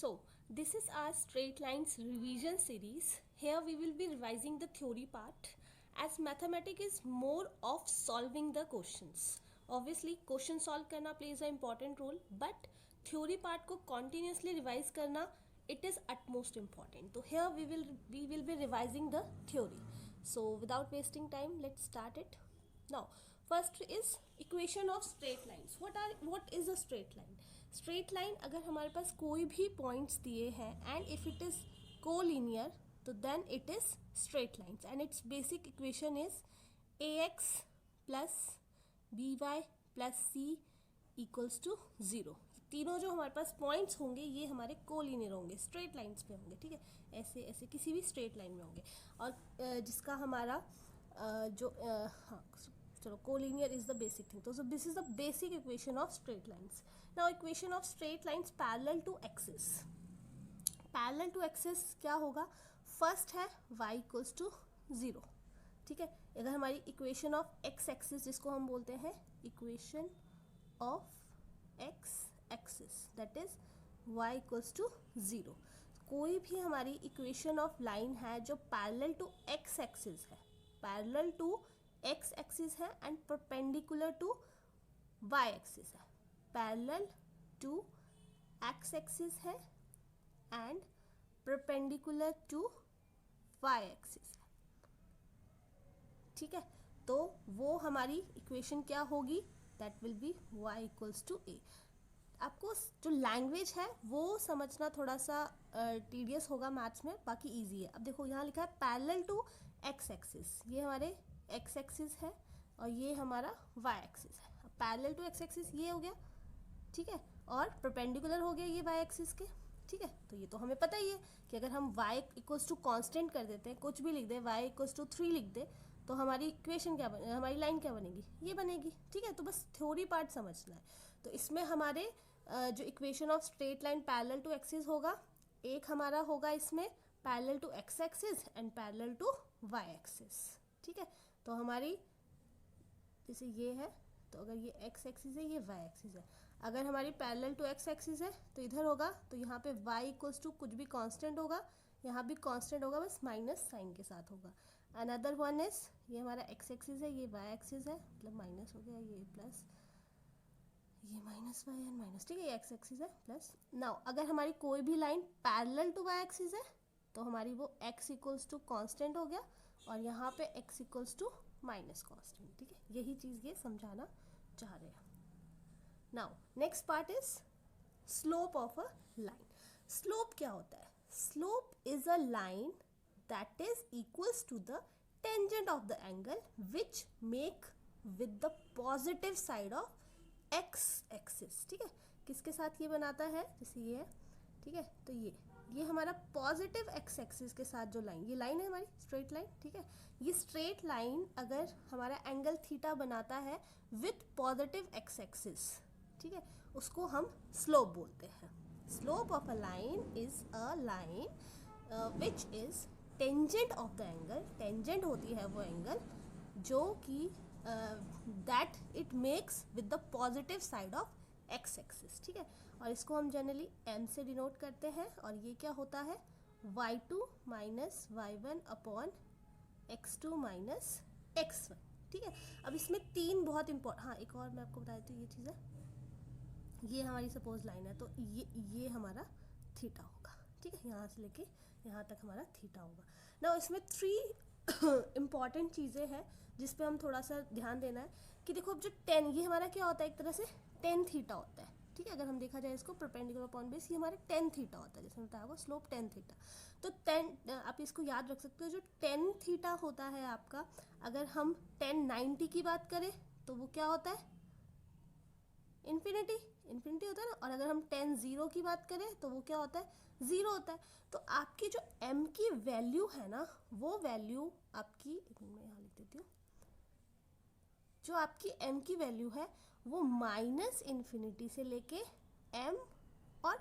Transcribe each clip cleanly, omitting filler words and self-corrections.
So, this is our straight lines revision series. Here we will be revising the theory part as mathematics is more of solving the questions. Obviously, question solve करना plays an important role, but theory part को continuously revise करना it is utmost important. So here we will be revising the theory. So without wasting time, let's start it. Now, first is equation of straight lines. What is a straight line? Straight line अगर हमारे पास कोई भी points दिए हैं and if it is collinear तो then it is straight lines and its basic equation is ax plus by plus c equals to 0. तीनों जो हमारे पास पॉइंट्स होंगे ये हमारे कोलिनियर होंगे, स्ट्रेट लाइंस पे होंगे, ठीक है, ऐसे ऐसे किसी भी स्ट्रेट लाइन में होंगे और जिसका हमारा हाँ चलो collinear is the basic thing. तो this is the basic equation of straight lines. Now equation of straight lines parallel to axis. Parallel to axis क्या होगा? फर्स्ट है y इक्वल्स टू 0, ठीक है. अगर हमारी इक्वेशन ऑफ एक्स एक्सिस जिसको हम बोलते हैं equation of x axis that is y equals to 0. कोई भी हमारी इक्वेशन ऑफ लाइन है जो पैरेलल टू एक्स एक्सिस है, पैरेलल टू एक्स एक्सिस है and perpendicular to y axis है, पैरेलल टू एक्स एक्सिस है and perpendicular to y axis है, ठीक है. तो वो हमारी इक्वेशन क्या होगी? That will be y equals to a. आपको जो लैंग्वेज है वो समझना थोड़ा सा टीडियस होगा मैथ्स में, बाकी इजी है. अब देखो यहाँ लिखा है पैरेलल टू एक्स एक्सिस, ये हमारे एक्स एक्सिस है और ये हमारा वाई एक्सिस है. अब पैरेलल टू एक्स एक्सिस ये हो गया, ठीक है, और परपेंडिकुलर हो गया ये वाई एक्सिस के, ठीक है. तो ये तो हमें पता ही है कि अगर हम y इक्वल्स टू कॉन्स्टेंट कर देते हैं, कुछ भी लिख दे, y इक्वल्स टू 3 लिख दे, तो हमारी इक्वेशन क्या हमारी लाइन क्या बनेगी? ये बनेगी, ठीक है. तो बस थ्योरी पार्ट समझना है. तो इसमें हमारे जो equation of straight line parallel to axis होगा, एक हमारा होगा इसमें parallel to x axis and parallel to y axis, ठीक है. तो हमारी जैसे ये है, तो अगर ये एक्स एक्सिस है, ये वाई एक्सिस है, अगर हमारी पैरेलल टू एक्स एक्सिस है तो इधर होगा, तो यहाँ पे y इक्वल्स टू कुछ भी कांस्टेंट होगा, यहाँ भी कांस्टेंट होगा, बस माइनस साइन के साथ होगा. अनदर वन इज ये हमारा एक्स एक्सिस है, ये वाई एक्सिस है, मतलब माइनस हो गया, ये प्लस, ये माइनस वाई एंड माइनस, ठीक है, ये एक्स एक्सिस है प्लस. नाउ अगर हमारी कोई भी line parallel to y axis है तो हमारी वो x इक्वल्स टू कॉन्स्टेंट हो गया और यहाँ पे x equals to minus constant, ठीक है. यही चीज़ ये समझाना चाह रहे हैं. Now next part is slope of a line. Slope क्या होता है? Slope is a line that is equals to the tangent of the angle which make with the positive side of x axis, ठीक है. किसके साथ ये बनाता है? जैसे ये है, ठीक है, तो ये हमारा पॉजिटिव एक्स एक्सिस के साथ जो लाइन, ये लाइन है हमारी स्ट्रेट लाइन, ठीक है. ये स्ट्रेट लाइन अगर हमारा एंगल थीटा बनाता है विथ पॉजिटिव एक्स एक्सिस, ठीक है, उसको हम स्लोप बोलते हैं. Slope of a line is a line which is tangent of the angle. Tangent होती है वो एंगल जो कि that it makes with the positive side of x axis, ठीक है. और इसको हम जनरली m से डिनोट करते हैं और ये क्या होता है? y2 minus y1 upon x2 minus x1, ठीक है. अब इसमें तीन बहुत इंपॉर्टेंट, हाँ एक और मैं आपको बता देती हूँ, ये चीज़ है, ये हमारी सपोज लाइन है, तो ये हमारा थीटा होगा, ठीक है, यहाँ से लेके यहाँ तक हमारा थीटा होगा. ना इसमें 3 इम्पॉर्टेंट चीज़ें हैं जिस पे हम थोड़ा सा ध्यान देना है कि देखो अब जो 10, ये हमारा क्या होता है? एक तरह से टेन थीटा होता है, ठीक है. अगर हम देखा जाए इसको परपेंडिकुलर अपॉन बेस, ये हमारे 10 थीटा होता है, जैसे बताया हुआ स्लोप 10 थीटा. तो 10 आप इसको याद रख सकते हो, जो 10 थीटा होता है आपका, अगर हम 1090 की बात करें तो वो क्या होता है? इन्फिनिटी होता है ना. और अगर हम 10 की बात करें तो वो क्या होता है? 0 होता है. तो आपकी जो m की वैल्यू है ना, वो वैल्यू आपकी, एक मिनट में यहाँ लिख देती हूँ, जो आपकी m की वैल्यू है वो माइनस इन्फिनिटी से लेके m और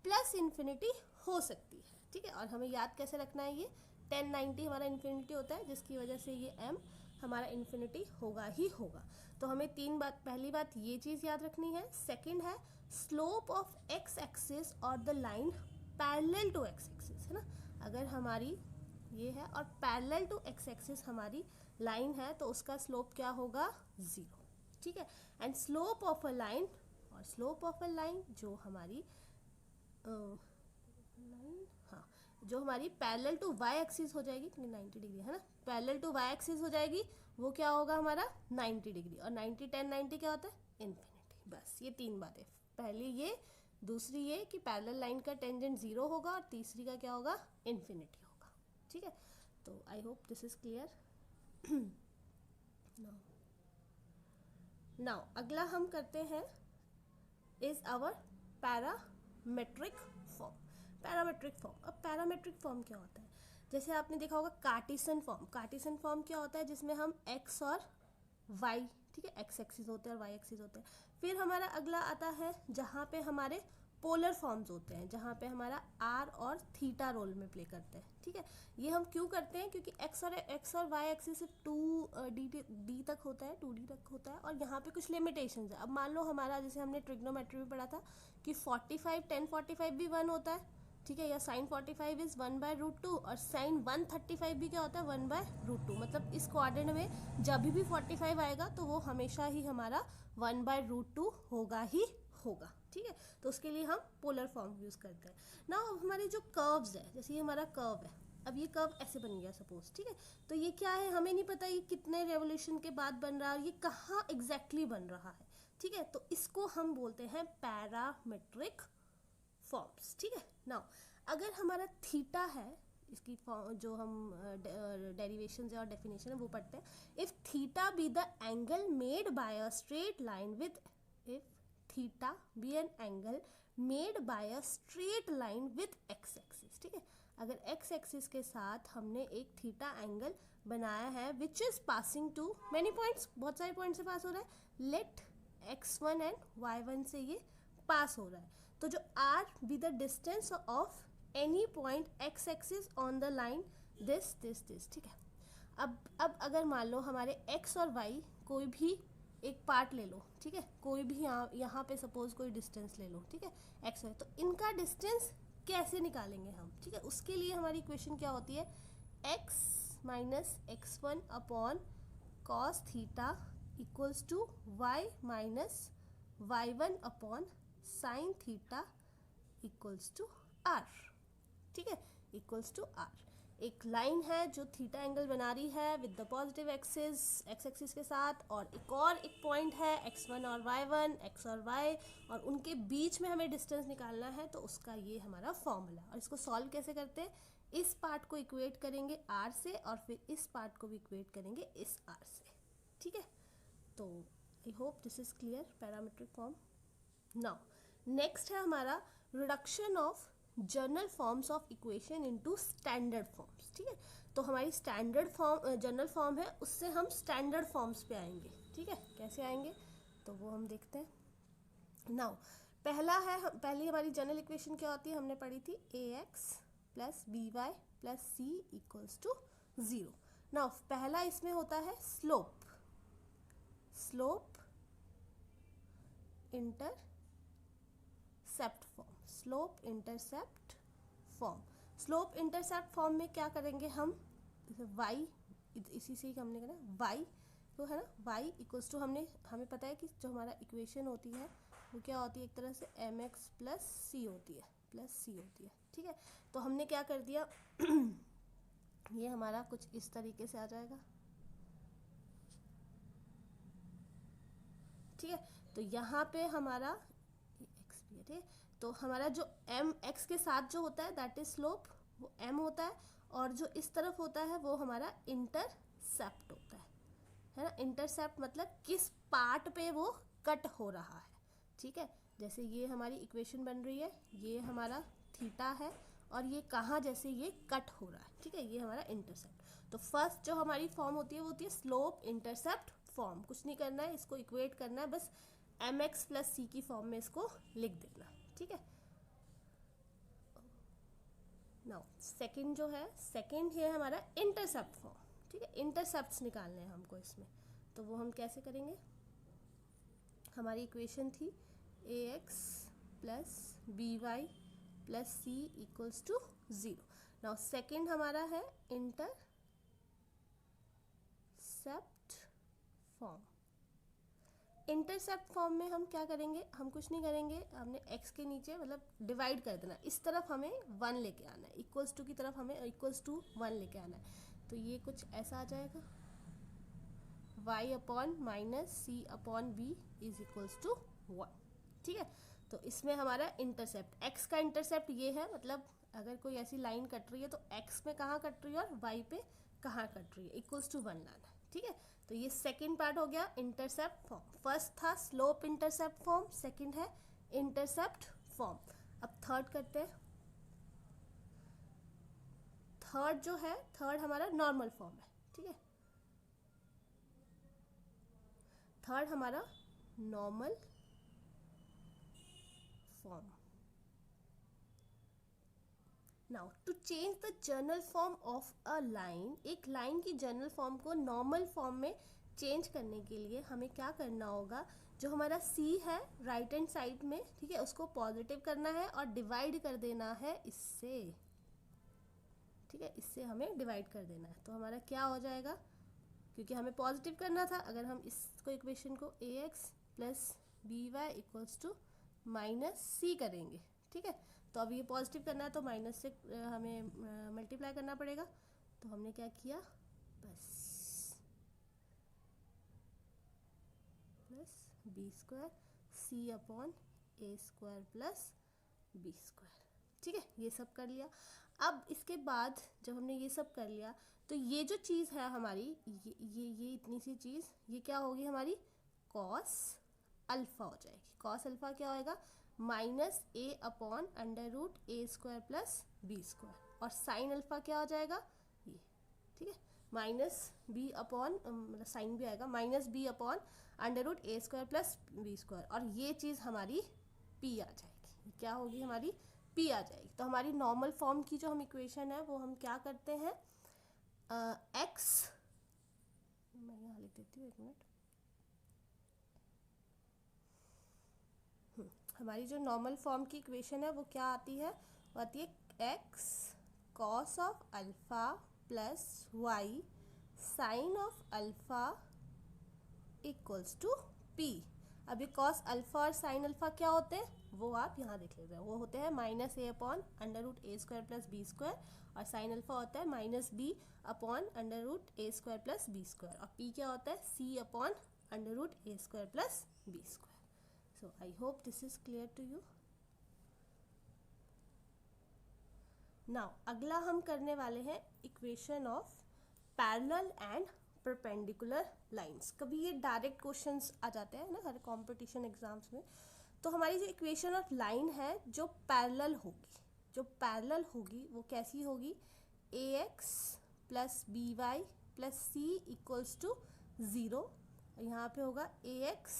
प्लस इन्फिनिटी हो सकती है, ठीक है. और हमें याद कैसे रखना है? ये 1090 हमारा इन्फिनिटी होता है, जिसकी वजह से ये m हमारा इन्फिनिटी होगा ही होगा. तो हमें तीन बात, पहली बात ये चीज़ याद रखनी है. सेकंड है स्लोप ऑफ एक्स एक्सिस और the line parallel to x axis, है ना। अगर हमारी ये है और पैरेलल टू एक्स एक्सिस हमारी लाइन है तो उसका स्लोप क्या होगा, 0, ठीक है। And slope of a line, और स्लोप ऑफ अ लाइन जो हमारी लाइन, हाँ, जो हमारी पैरेलल टू वाई एक्सिस हो जाएगी, 90 डिग्री है ना, पैरेलल टू वाई एक्सिस हो जाएगी, वो क्या होगा हमारा 90 डिग्री। और 90 10 90 क्या होता है, इन्फिनिटी। बस ये 3 बातें, पहली ये, दूसरी ये कि पैरेलल लाइन का टेंजेंट 0 होगा, और तीसरी का क्या होगा, इन्फिनिटी होगा, ठीक है। तो I hope this is clear. Now अगला हम करते हैं is our parametric form. Parametric form, अब पैरामेट्रिक फॉर्म क्या होता है, जैसे आपने देखा होगा कार्टेशियन फॉर्म। कार्टेशियन फॉर्म क्या होता है, जिसमें हम एक्स और वाई, ठीक है, एक्स एक्सिस होते हैं और वाई एक्सिस होते हैं। फिर हमारा अगला आता है जहाँ पे हमारे पोलर फॉर्म्स होते हैं, जहाँ पे हमारा आर और थीटा रोल में प्ले करते हैं, ठीक है। ये हम क्यों करते हैं, क्योंकि एक्स और वाई एक्सिस सिर्फ 2D तक होता है, 2D तक होता है, और यहाँ पे कुछ लिमिटेशंस है। अब मान लो हमारा, जैसे हमने ट्रिग्नोमेट्री में पढ़ा था कि 45 10 45 भी 1 होता है, ठीक है, या साइन 45 इज 1/√2, और साइन 135 भी क्या होता है, 1/√2। मतलब इस क्वाड्रेंट में जब भी 45 आएगा तो वो हमेशा ही हमारा 1/√2 होगा ही होगा, ठीक है। तो उसके लिए हम पोलर फॉर्म यूज़ करते हैं ना। अब हमारे जो कर्व्स है, जैसे ये हमारा कर्व है, अब ये कर्व ऐसे बन गया सपोज, ठीक है। तो ये क्या है, हमें नहीं पता ये कितने रेवोल्यूशन के बाद बन रहा है, ये कहाँ एग्जैक्टली बन रहा है, ठीक है। तो इसको हम बोलते हैं पैरामेट्रिक फॉर्म्स, ठीक है। नाउ अगर हमारा थीटा है, इसकी जो हम डेरिवेशन और डेफिनेशन है वो पढ़ते हैं। If theta be the angle made by a straight line with, if theta be an angle made by a straight line with x axis, ठीक है। अगर एक्स एक्सिस के साथ हमने एक थीटा एंगल बनाया है which is passing to many points, बहुत सारे पॉइंट से पास हो रहा है, लेट x1 एंड y1 से ये पास हो रहा है। तो जो r be the distance of any point x axis on the line this, ठीक है। अब अगर मान लो हमारे x और y कोई भी एक पार्ट ले लो, ठीक है, कोई भी यहाँ पे सपोज कोई डिस्टेंस ले लो, ठीक है, x y, तो इनका डिस्टेंस कैसे निकालेंगे हम, ठीक है। उसके लिए हमारी इक्वेशन क्या होती है, x minus x1 upon cos theta equals to y minus y1 upon sine theta equals to r, ठीक है, इक्वल्स टू r। एक लाइन है जो थीटा एंगल बना रही है with the positive axis, x axis के साथ, और एक पॉइंट है x1 और y1, x और y, और उनके बीच में हमें डिस्टेंस निकालना है, तो उसका ये हमारा फॉर्मूला। और इसको सॉल्व कैसे करते हैं, इस पार्ट को इक्वेट करेंगे r से, और फिर इस पार्ट को भी इक्वेट करेंगे इस r से, ठीक है। तो I hope this is clear, parametric form. Now next है हमारा reduction of general forms of equation into standard forms, ठीक है। तो हमारी स्टैंडर्ड फॉर्म जनरल फॉर्म है, उससे हम स्टैंडर्ड फॉर्म्स पे आएंगे, ठीक है। कैसे आएंगे तो वो हम देखते हैं। नाउ पहली हमारी जनरल इक्वेशन क्या होती है, हमने पढ़ी थी ax plus by plus c equals to 0। Now पहला इसमें होता है slope intercept form, slope intercept form. Slope intercept form में क्या करेंगे हम, जैसे y, इसी से ही हमने कहा y, तो है ना, y इक्वल्स टू हमें पता है कि जो हमारा इक्वेशन होती है वो क्या होती है, एक तरह से mx प्लस c होती है, ठीक है। तो हमने क्या कर दिया ये हमारा कुछ इस तरीके से आ जाएगा, ठीक है। तो यहाँ पे हमारा x भी है, ठीक है। तो हमारा जो m x के साथ जो होता है दैट इज स्लोप, वो m होता है, और जो इस तरफ होता है वो हमारा इंटरसेप्ट होता है ना। इंटरसेप्ट मतलब किस पार्ट पे वो कट हो रहा है, ठीक है। जैसे ये हमारी इक्वेशन बन रही है, ये हमारा थीटा है, और ये कहाँ जैसे ये कट हो रहा है, ठीक है, ये हमारा इंटरसेप्ट। तो फर्स्ट जो हमारी फॉर्म होती है वो होती है स्लोप इंटरसेप्ट फॉर्म। कुछ नहीं करना है, इसको इक्वेट करना है, बस mx प्लस c की फॉर्म में इसको लिख देना, ठीक है। नाउ सेकंड जो है, सेकंड है हमारा इंटरसेप्ट फॉर्म, ठीक है। इंटरसेप्ट्स निकालने हैं हमको इसमें, तो वो हम कैसे करेंगे, हमारी इक्वेशन थी ax plus by plus c equals to 0। Now second हमारा है इंटरसेप्ट फॉर्म। इंटरसेप्ट फॉर्म में हम क्या करेंगे, हम कुछ नहीं करेंगे, हमने x के नीचे मतलब डिवाइड कर देना, इस तरफ हमें 1 लेके आना है, इक्वल्स टू की तरफ हमें इक्वल्स टू 1 लेके आना है। तो ये कुछ ऐसा आ जाएगा, y upon minus c upon b is equals to 1। ठीक है, तो इसमें हमारा इंटरसेप्ट x का इंटरसेप्ट ये है, मतलब अगर कोई ऐसी लाइन कट रही है तो x में कहाँ कट रही है और y पे कहाँ कट रही है, इक्वल्स टू 1 लाना है। ठीक है, तो ये सेकंड पार्ट हो गया इंटरसेप्ट फॉर्म। फर्स्ट था स्लोप इंटरसेप्ट फॉर्म, सेकंड है इंटरसेप्ट फॉर्म। अब थर्ड करते हैं। थर्ड जो है, थर्ड हमारा नॉर्मल फॉर्म है। ठीक है, थर्ड हमारा normal form. Now to change the general form of a line, एक लाइन की जनरल फॉर्म को नॉर्मल फॉर्म में चेंज करने के लिए हमें क्या करना होगा, जो हमारा c है राइट हैंड साइड में, ठीक है, उसको पॉजिटिव करना है और डिवाइड कर देना है इससे। ठीक है, इससे हमें डिवाइड कर देना है, तो हमारा क्या हो जाएगा, क्योंकि हमें पॉजिटिव करना था, अगर हम इसको इक्वेशन को ax plus B Y equals to minus C करेंगे। ठीक है, तो अब ये पॉजिटिव करना है तो माइनस से हमें मल्टीप्लाई करना पड़ेगा। तो हमने क्या किया, बस plus B square C upon a square plus B square. ठीक है, ये सब कर लिया। अब इसके बाद जब हमने ये सब कर लिया तो ये जो चीज़ है हमारी, ये इतनी सी चीज़, ये क्या होगी हमारी कॉस अल्फ़ा हो जाएगी। कॉस अल्फ़ा क्या होएगा, minus A upon under root A square plus B square, और साइन अल्फ़ा क्या हो जाएगा ये। ठीक है, माइनस बी अपॉन मतलब साइन भी आएगा, minus B upon under root ए स्क्वायर प्लस बी स्क्वायर, और ये चीज़ हमारी पी आ जाएगी। क्या होगी हमारी पी आ जाएगी। तो हमारी नॉर्मल फॉर्म की जो हम इक्वेशन है वो हम क्या करते हैं, एक्स, मैं यहाँ लिख देती हूँ, एक मिनट। हमारी जो नॉर्मल फॉर्म की इक्वेशन है वो क्या आती है, वो आती है x cos of alpha plus y sine of alpha equals to p. अब ये कॉस अल्फ़ा और साइन अल्फ़ा क्या होते हैं वो आप यहाँ देख लीजिए, वो होते हैं minus A upon under root A square plus B square, और साइन अल्फ़ा होता है minus B upon under root ए स्क्वायर प्लस बी स्क्वायर, और पी क्या होता है C upon under root A square plus B square. So I hope this is clear to you. Now अगला हम करने वाले हैं equation of parallel and perpendicular lines. कभी ये डायरेक्ट क्वेश्चंस आ जाते हैं ना हर कंपटीशन एग्जाम्स में। तो हमारी जो इक्वेशन ऑफ लाइन है जो पैरेलल होगी, जो पैरेलल होगी वो कैसी होगी, ax plus B Y plus c equals to 0। यहाँ पे होगा ax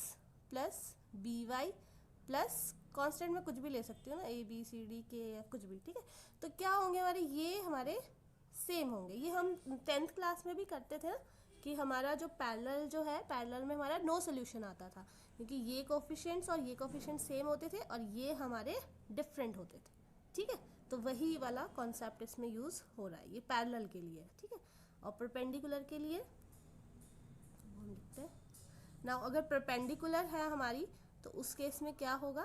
plus B Y plus constant में कुछ भी ले सकती हो ना, ए बी सी डी के या कुछ भी। ठीक है, तो क्या होंगे हमारे, ये हमारे सेम होंगे। ये हम 10th क्लास में भी करते थे ना, कि हमारा जो पैरेलल जो है, पैरेलल में हमारा नो सोल्यूशन आता था, क्योंकि ये कोफिशिएंट्स और ये कोफिशिएंट सेम होते थे और ये हमारे डिफरेंट होते थे। ठीक है, तो वही वाला कॉन्सेप्ट इसमें यूज़ हो रहा है, ये पैरेलल के लिए। ठीक है, और परपेंडिकुलर के लिए हम लिखते हैं ना, अगर परपेंडिकुलर है हमारी तो उस केस में क्या होगा,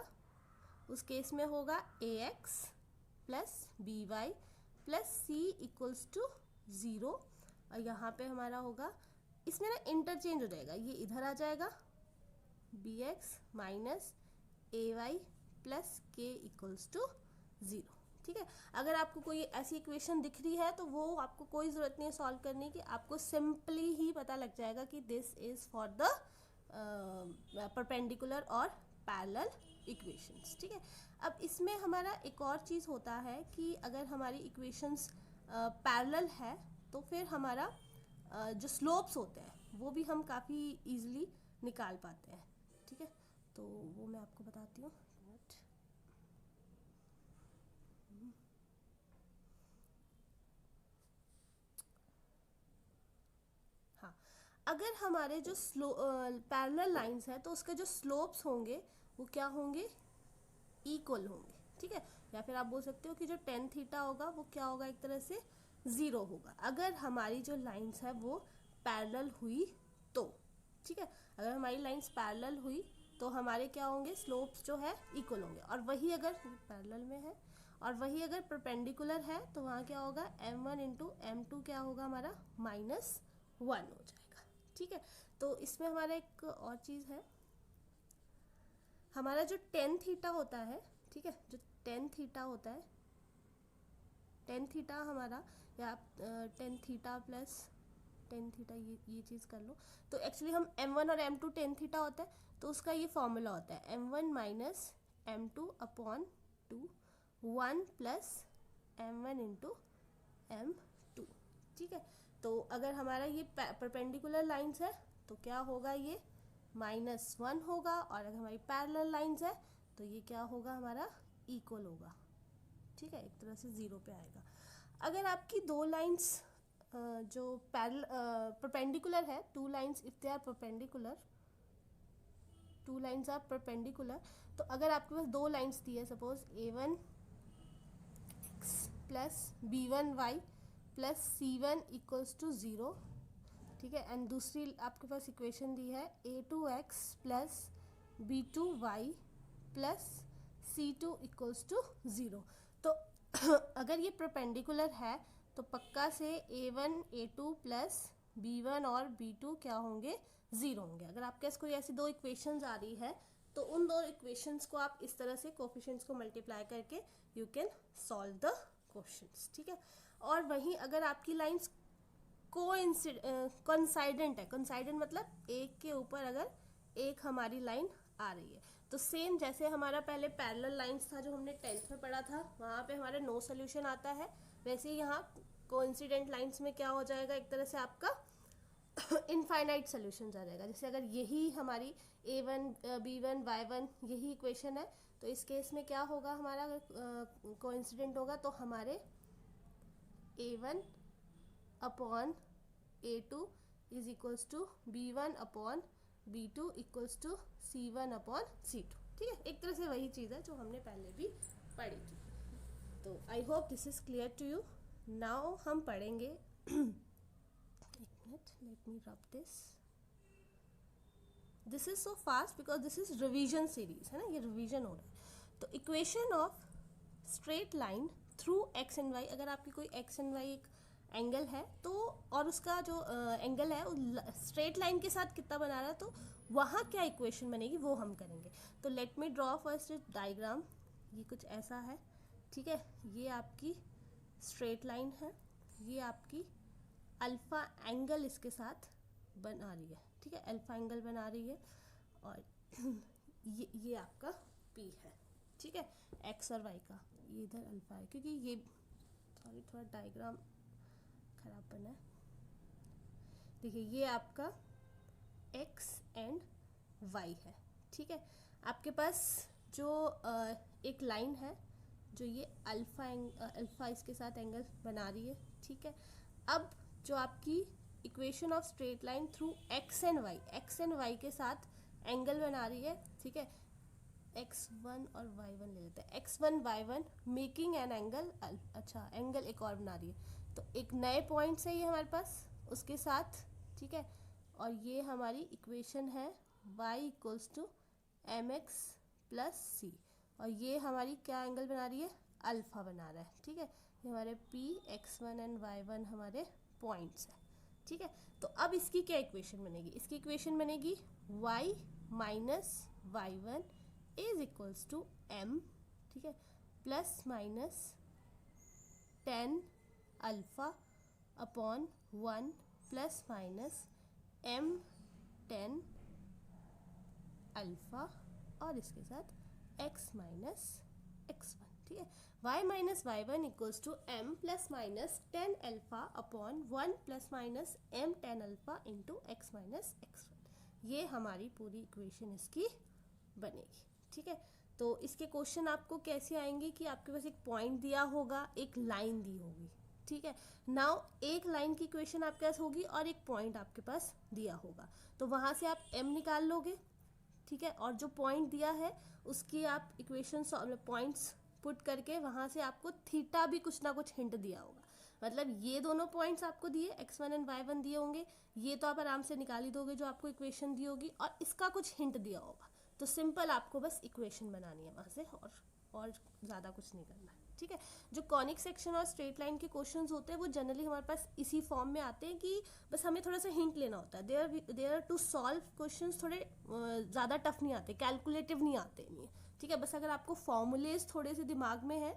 उस केस में होगा ax plus B Y plus c equals to 0, और यहाँ पे हमारा होगा, इसमें ना इंटरचेंज हो जाएगा, ये इधर आ जाएगा bx minus A Y plus k equals to 0। ठीक है, अगर आपको कोई ऐसी इक्वेशन दिख रही है तो वो आपको कोई ज़रूरत नहीं है सॉल्व करने की, आपको सिंपली ही पता लग जाएगा कि this is for the perpendicular और पैरेलल इक्वेशंस। ठीक है, अब इसमें हमारा एक और चीज़ होता है कि अगर हमारी इक्वेशंस पैरेलल है तो फिर हमारा जो स्लोप्स होते हैं वो भी हम काफ़ी इजीली निकाल पाते हैं। ठीक है, तो वो मैं आपको बताती हूँ। हाँ, अगर हमारे जो पैरेलल लाइंस हैं तो उसके जो स्लोप्स होंगे वो क्या होंगे, इक्वल होंगे। ठीक है। या फिर आप बोल सकते हो कि जो टेन थीटा होगा वो क्या होगा, एक तरह से 0 होगा अगर हमारी जो लाइंस है वो पैरेलल हुई तो, ठीक है। अगर हमारी लाइंस पैरेलल हुई तो हमारे क्या होंगे, स्लोप्स जो है इक्वल होंगे, और वही अगर पैरेलल में है और वही अगर परपेंडिकुलर है तो वहाँ क्या होगा, m1 इंटू m2 क्या होगा हमारा -1 हो जाएगा, ठीक है। तो इसमें हमारा एक और चीज़ है, हमारा जो टेन थीटा होता है, ठीक है, जो टेन थीटा होता है, टेन थीटा हमारा, या आप tan theta plus tan theta ये चीज़ कर लो, तो एक्चुअली हम m1 और m2 टेन थीटा होता है तो उसका ये फॉर्मूला होता है m1 minus m2 upon 2 1 plus m1 into m2, ठीक है। तो अगर हमारा ये परपेंडिकुलर लाइंस है तो क्या होगा, ये -1 होगा, और अगर हमारी पैरेलल लाइंस है तो ये क्या होगा, हमारा इक्वल होगा, ठीक है, एक तरह से 0 पे आएगा। अगर आपकी दो लाइंस जो परपेंडिकुलर है, two lines if they are perpendicular, two lines are perpendicular, तो अगर आपके पास दो लाइंस दी है, suppose a1 x plus b1 y plus c1 equals to 0, ठीक है, एंड दूसरी आपके पास इक्वेशन दी है a2 x plus b2 y plus c2 equals to 0, तो अगर ये परपेंडिकुलर है तो पक्का से a1 a2 प्लस b1 और b2 क्या होंगे, 0 होंगे। अगर आपके पास कोई ऐसी दो इक्वेशंस आ रही है तो उन दो इक्वेशंस को आप इस तरह से कोफिशिएंट्स को मल्टीप्लाई करके you can solve the questions, ठीक है। और वहीं अगर आपकी लाइंस कोइंसाइडेंट है, कोइंसाइडेंट मतलब एक के ऊपर अगर एक हमारी लाइन आ रही है, तो सेम जैसे हमारा पहले पैरेलल लाइंस था जो हमने 10th में पढ़ा था, वहाँ पे हमारा नो सोल्यूशन आता है, वैसे ही यहाँ कोइंसिडेंट लाइंस में क्या हो जाएगा, एक तरह से आपका इनफाइनाइट सोल्यूशन आ जाएगा। जैसे अगर यही हमारी a1 b1 y1 यही इक्वेशन है तो इस केस में क्या होगा, हमारा अगर कोइंसिडेंट होगा तो हमारे a1 upon a2 is equals to b1 upon b2 equals to c1 upon c2, ठीक है, एक तरह से वही चीज़ है जो हमने पहले भी पढ़ी थी। तो I hope this is clear to you. Now हम पढ़ेंगे एक minute, let me rub this is so fast because this is revision series है ना, ये रिवीजन हो रहा है। तो equation of straight line through x and y, अगर आपकी कोई एक्स एंड वाई एक एंगल है तो, और उसका जो एंगल है स्ट्रेट लाइन के साथ कितना बना रहा है, तो वहाँ क्या इक्वेशन बनेगी वो हम करेंगे। तो let me draw first diagram, ये कुछ ऐसा है, ठीक है, ये आपकी स्ट्रेट लाइन है, ये आपकी अल्फ़ा एंगल इसके साथ बना रही है, ठीक है, अल्फ़ा एंगल बना रही है, और ये आपका P है, ठीक है, एक्स और वाई का, ये इधर अल्फ़ा है क्योंकि ये सॉरी थोड़ा डायग्राम खराब बना है। देखिए ये आपका एक्स एंड वाई है, ठीक है। आपके पास जो एक लाइन है जो ये अल्फ़ा इसके साथ एंगल बना रही है, ठीक है। अब जो आपकी equation of straight line through x and y के साथ एंगल बना रही है, ठीक है, x1 और y1 ले लेते हैं, x1 y1 making an angle, अच्छा एंगल एक और बना रही है, तो एक नए पॉइंट है ये हमारे पास उसके साथ, ठीक है, और ये हमारी इक्वेशन है y equals to mx plus C, और ये हमारी क्या एंगल बना रही है, अल्फ़ा बना रहा है, ठीक है, ये हमारे p x1 एंड y1 हमारे पॉइंट्स हैं, ठीक है। तो अब इसकी क्या इक्वेशन बनेगी, इसकी इक्वेशन बनेगी y minus y1 is equals to m, ठीक है, plus minus 10 alpha upon 1 plus minus m 10 alpha और इसके साथ x माइनस x1, ठीक है, y minus y1 equals to m plus minus 10 alpha upon 1 plus minus m 10 alpha into x minus x1, ये हमारी पूरी इक्वेशन इसकी बनेगी, ठीक है। तो इसके क्वेश्चन आपको कैसे आएंगे कि आपके पास एक पॉइंट दिया होगा, एक लाइन दी होगी, ठीक है। नाउ एक लाइन की इक्वेशन आपके पास होगी और एक पॉइंट आपके पास दिया होगा, तो वहाँ से आप m निकाल लोगे, ठीक है, और जो पॉइंट दिया है उसकी आप इक्वेशन पॉइंट्स पुट करके वहाँ से आपको थीटा भी कुछ ना कुछ हिंट दिया होगा। मतलब ये दोनों पॉइंट्स आपको दिए, x1 एंड y1 दिए होंगे, ये तो आप आराम से निकाल ही दोगे जो आपको इक्वेशन दी होगी, और इसका कुछ हिंट दिया होगा। तो सिंपल आपको बस इक्वेशन बनानी है वहाँ से, और ज़्यादा कुछ नहीं करना है, ठीक है। जो कॉनिक सेक्शन और स्ट्रेट लाइन के क्वेश्चंस होते हैं वो जनरली हमारे पास इसी फॉर्म में आते हैं कि बस हमें थोड़ा सा हिंट लेना होता है। देयर टू सॉल्व क्वेश्चंस थोड़े ज़्यादा टफ नहीं आते, कैलकुलेटिव नहीं आते नहीं, ठीक है। बस अगर आपको फॉर्मूलेज थोड़े से दिमाग में है,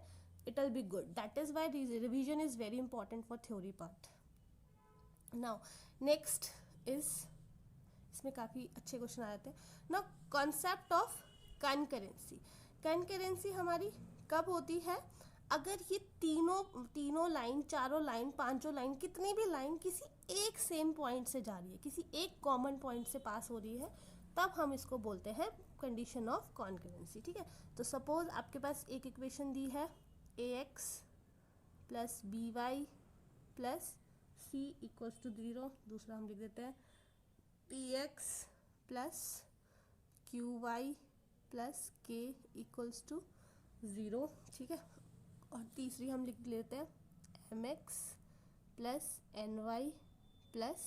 it will be good. That is why revision is very important for theory part. Now next is, इसमें काफ़ी अच्छे क्वेश्चन आ जाते हैं। Now concept of concurrency. Concurrency हमारी कब होती है? अगर ये तीनों लाइन, चारों लाइन, पांचों लाइन, कितनी भी लाइन किसी एक सेम पॉइंट से जा रही है, किसी एक कॉमन पॉइंट से पास हो रही है, तब हम इसको बोलते हैं कंडीशन ऑफ कॉन्करेंसी, ठीक है। तो सपोज आपके पास एक इक्वेशन दी है ax plus B Y plus c equals to 0। दूसरा हम लिख देते हैं px plus q y plus k equals to 0, ठीक है। और तीसरी हम लिख लेते हैं mx plus n y plus